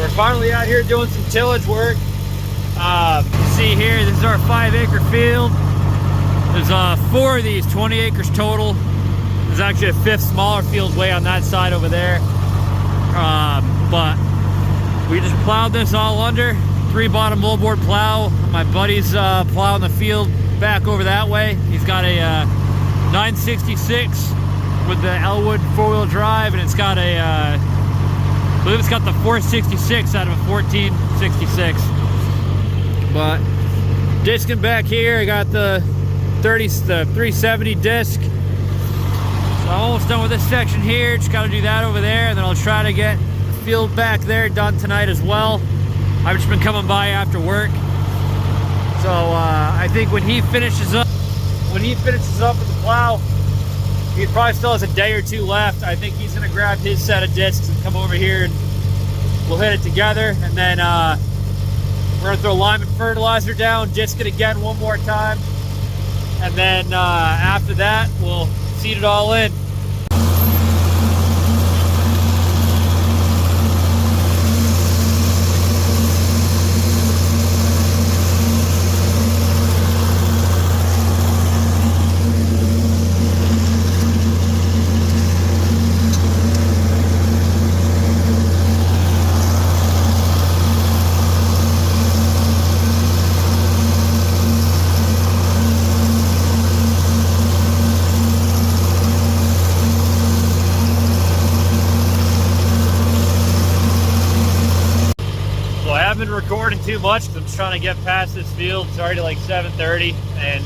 We're finally out here doing some tillage work. See here, this is our 5-acre field. There's 4 of these, 20 acres total. There's actually a 5th smaller field way on that side over there. But we just plowed this all under. 3-bottom moldboard plow. My buddy's plowing the field back over that way. He's got a 966 with the Elwood 4-wheel drive, and it's got a, I believe it's got the 466 out of a 1466. But discing back here, I got the 370 disc. So I'm almost done with this section here. Just got to do that over there, and then I'll try to get the field back there done tonight as well. I've just been coming by after work. So I think when he finishes up with the plow, he probably still has a day or 2 left. I think he's gonna grab his set of discs and come over here, and we'll hit it together. And then we're gonna throw lime and fertilizer down, disc it again one more time, and then after that we'll seed it all in. I haven't been recording too much because I'm just trying to get past this field. It's already like 7:30, and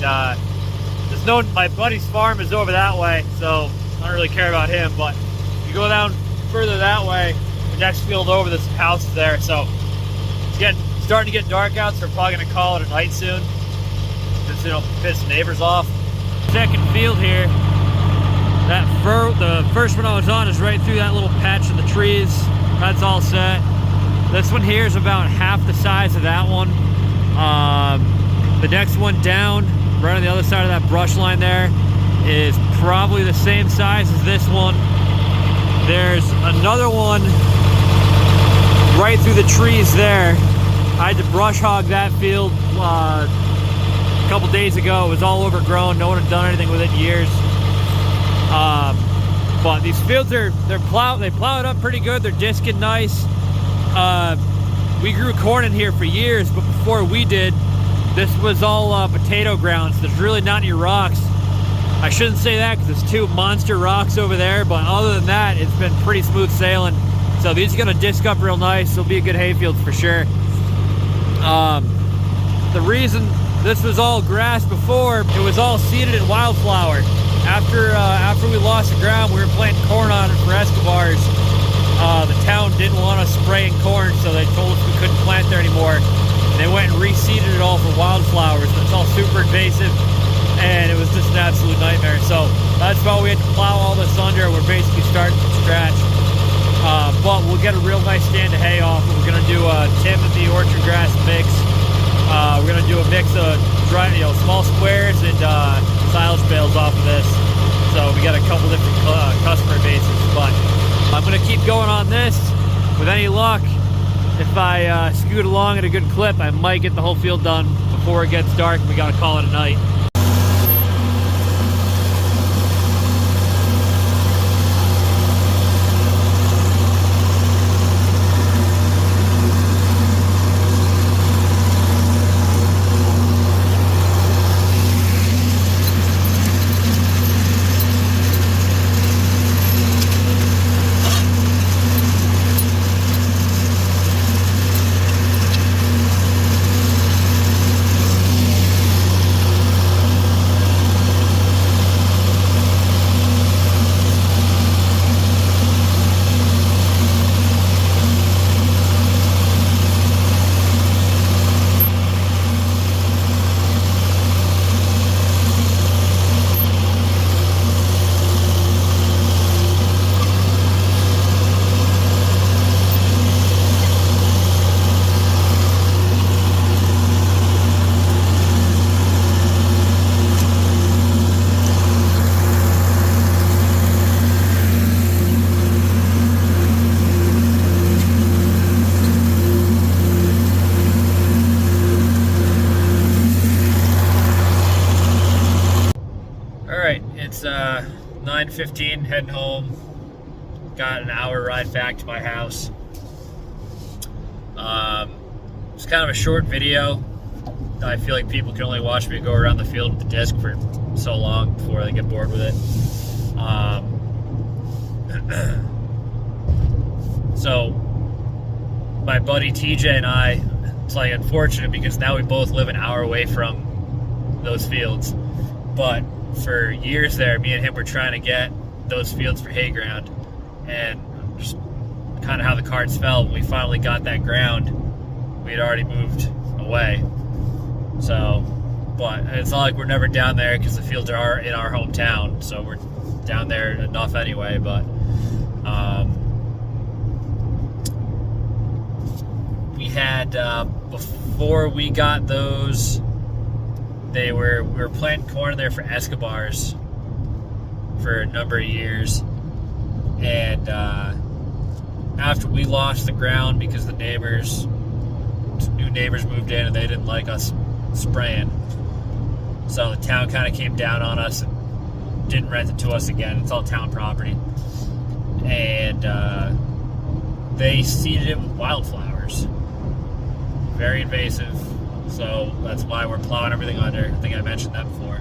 there's no, my buddy's farm is over that way, so I don't really care about him. But if you go down further that way, the next field over, there's some houses there. So it's starting to get dark out, so we're probably gonna call it a night soon, just, you know, piss the neighbors off. Second field here. The first one I was on is right through that little patch of the trees. That's all set. This one here is about half the size of that one. The next one down, right on the other side of that brush line there, is probably the same size as this one. There's another one right through the trees there. I had to brush hog that field a couple days ago. It was all overgrown. No one had done anything with it in years. But these fields they plow it up pretty good. They're disking nice. We grew corn in here for years, but before we did, this was all potato ground, so there's really not any rocks. I shouldn't say that because there's 2 monster rocks over there, but other than that, it's been pretty smooth sailing. So these are gonna disc up real nice. They'll be a good hayfield for sure. The reason this was all grass before, it was all seeded in wildflower. After we lost the ground, we were planting corn on it for Escobars. The town didn't want us spraying corn, so they told us we couldn't plant there anymore. And they went and reseeded it all for wildflowers, and it's all super invasive, and it was just an absolute nightmare. So that's why we had to plow all this under. We're basically starting from scratch. But we'll get a real nice stand of hay off. We're gonna do a Timothy orchard grass mix. We're gonna do a mix of dry, small squares and silage bales off of this. So we got a couple different customer bases, but I'm gonna keep going on this. With any luck, if I scoot along at a good clip, I might get the whole field done before it gets dark and we gotta call it a night. 9:15, heading home. Got an hour ride back to my house. It's kind of a short video. I feel like people can only watch me go around the field with the disc for so long before they get bored with it. So my buddy TJ and I, it's like unfortunate because now we both live an hour away from those fields. But for years there, me and him were trying to get those fields for hay ground, and just kind of how the cards fell. When we finally got that ground, we had already moved away. So, but it's not like we're never down there because the fields are in our hometown, so we're down there enough anyway. But we had before we got those, we were planting corn there for Escobars for a number of years, and after we lost the ground because the new neighbors moved in and they didn't like us spraying, so the town kind of came down on us and didn't rent it to us again. It's all town property, and they seeded it with wildflowers, very invasive. So that's why we're plowing everything under. I think I mentioned that before.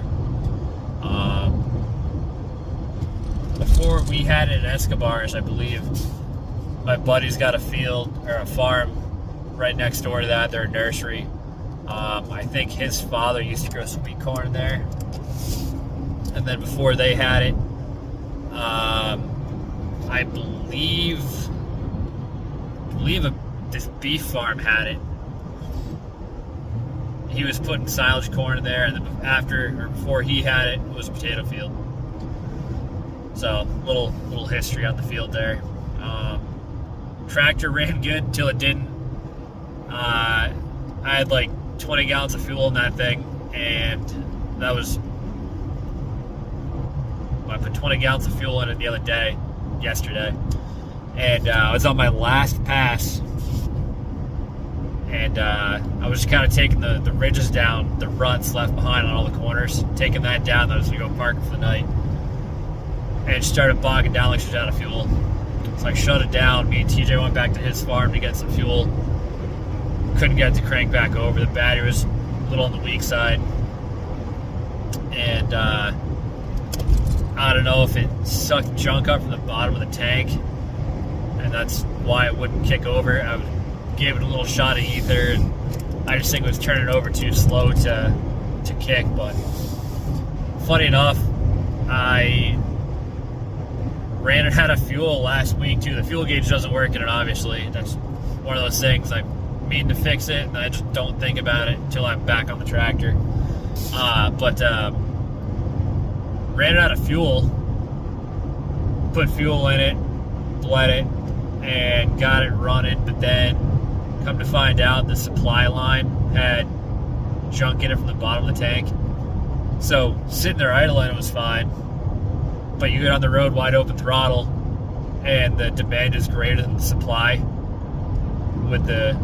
Before we had it at Escobars, I believe my buddy's got a field or a farm right next door to that. They're a nursery. I think his father used to grow sweet corn there. And then before they had it, I believe this beef farm had it. He was putting silage corn in there, and then before he had it, it was a potato field. So little history on the field there. Tractor ran good until it didn't. I had like 20 gallons of fuel in that thing, and that was. I put 20 gallons of fuel in it yesterday, and I was on my last pass. And I was just kind of taking the ridges down, the ruts left behind on all the corners, taking that down. I was going to go park for the night. And it started bogging down like she was out of fuel. So I shut it down. Me and TJ went back to his farm to get some fuel. Couldn't get it to crank back over. The battery was a little on the weak side. And I don't know if it sucked junk up from the bottom of the tank, and that's why it wouldn't kick over. I gave it a little shot of ether, and I just think it was turning over too slow to kick. But funny enough, I ran it out of fuel last week too. The fuel gauge doesn't work in it, obviously. That's one of those things I mean to fix it, and I just don't think about it until I'm back on the tractor. But ran it out of fuel, put fuel in it, bled it, and got it running. But then come to find out, the supply line had junk in it from the bottom of the tank. So sitting there idling, it was fine. But you get on the road wide open throttle, and the demand is greater than the supply with the,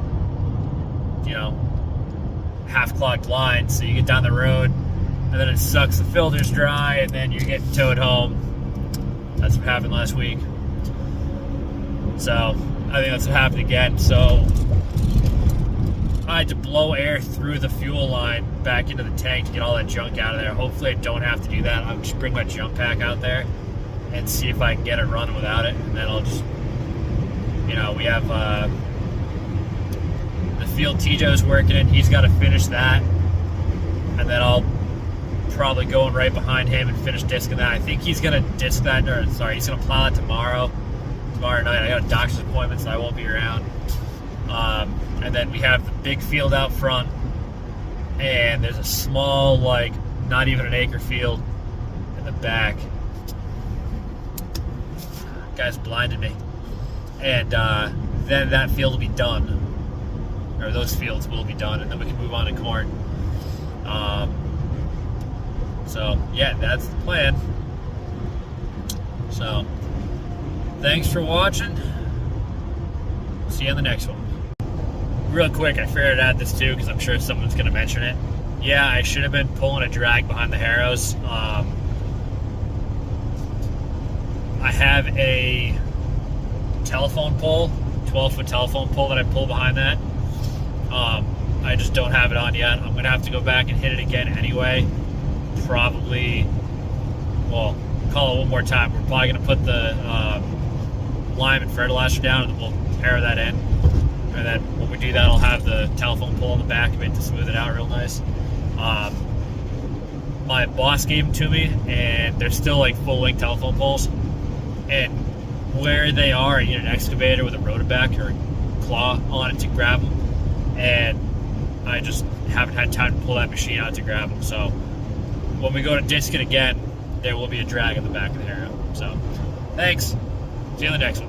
half clogged line. So you get down the road, and then it sucks the filters dry, and then you're getting towed home. That's what happened last week. So I think that's what happened again. So I had to blow air through the fuel line back into the tank to get all that junk out of there. Hopefully I don't have to do that. I'll just bring my jump pack out there and see if I can get it running without it. And then I'll just, we have the field TJ's working in. He's got to finish that. And then I'll probably go in right behind him and finish discing that. I think he's going to disc that, he's going to plow it tomorrow night. I got a doctor's appointment, so I won't be around. And then we have the big field out front, and there's a small, not even an acre field in the back. Guy's blinded me. And then that field will be done, or those fields will be done, and then we can move on to corn. So yeah, that's the plan. So thanks for watching. See you on the next one. Real quick, I figured I'd add this too because I'm sure someone's going to mention it. Yeah, I should have been pulling a drag behind the harrows. I have a telephone pole, 12-foot telephone pole that I pull behind that. I just don't have it on yet. I'm gonna have to go back and hit it again anyway. Probably, well, call it one more time. We're probably gonna put the lime and fertilizer down, and then we'll pair that in. And then when we do that, I'll have the telephone pole on the back of it to smooth it out real nice. My boss gave them to me, and they're still like full-length telephone poles. And where they are, I need an excavator with a rotoback or a claw on it to grab them. And I just haven't had time to pull that machine out to grab them. So when we go to disc it again, there will be a drag in the back of the harrow. So thanks. See you in the next one.